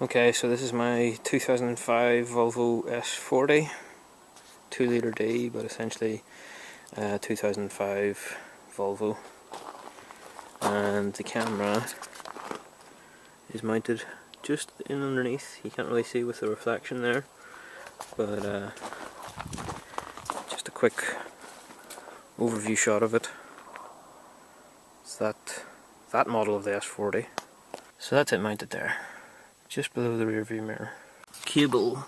Okay, so this is my 2005 Volvo S40, 2 litre D, but essentially 2005 Volvo. And the camera is mounted just in underneath. You can't really see with the reflection there, but just a quick overview shot of it. It's that model of the S40. So that's it mounted there, just below the rear view mirror. Cable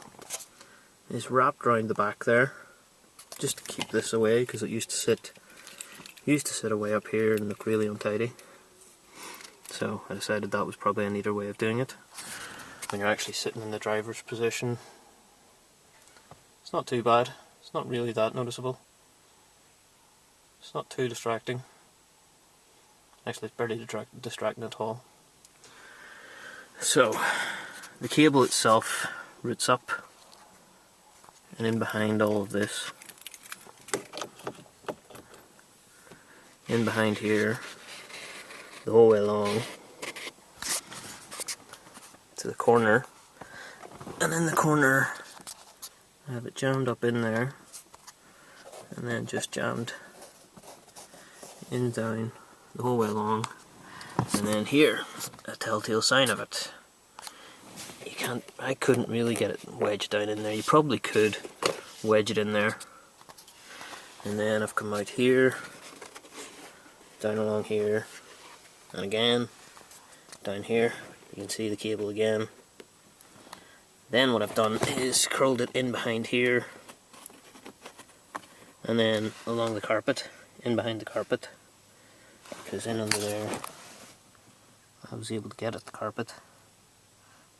is wrapped around the back there, just to keep this away, because it used to sit away up here and look really untidy. So I decided that was probably a neater way of doing it. When you're actually sitting in the driver's position, it's not too bad. It's not really that noticeable. It's not too distracting. Actually, it's barely distracting at all. So, the cable itself roots up and in behind all of this, in behind here, the whole way along to the corner, and in the corner I have it jammed up in there, and then just jammed in down the whole way along. And then here, a telltale sign of it. I couldn't really get it wedged down in there. You probably could wedge it in there. And then I've come out here, down along here, and again, down here. You can see the cable again. Then what I've done is curled it in behind here, and then along the carpet, in behind the carpet, because in under there, I was able to get at the carpet,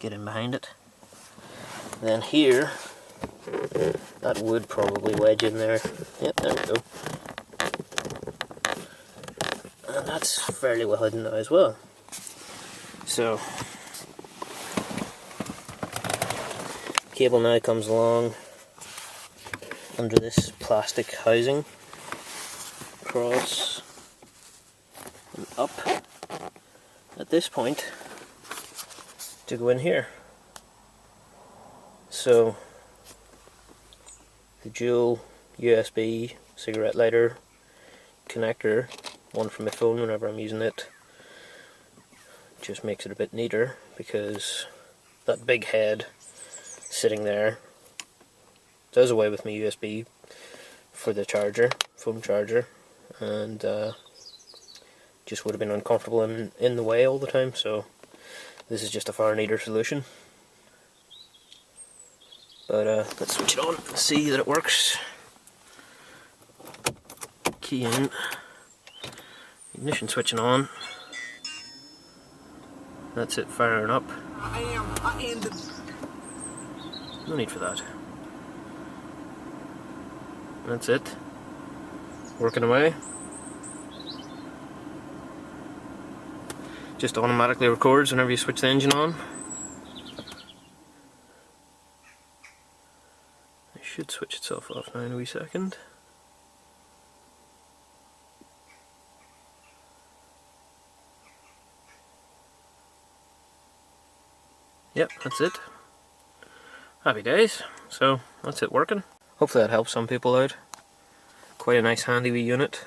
get in behind it. Then here, that would probably wedge in there. Yep, there we go. And that's fairly well hidden now as well. So, cable now comes along under this plastic housing, across and up at this point to go in here. So the dual USB cigarette lighter connector, one for my phone whenever I'm using it, just makes it a bit neater, because that big head sitting there does away with my USB for the charger, phone charger, and just would have been uncomfortable in the way all the time. So this is just a far neater solution. But let's switch it on and see that it works. Key in, ignition switching on. That's it firing up. No need for that. That's it. Working away. Just automatically records whenever you switch the engine on. It should switch itself off now in a wee second. Yep, that's it. Happy days. So that's it working. Hopefully that helps some people out. Quite a nice handy wee unit.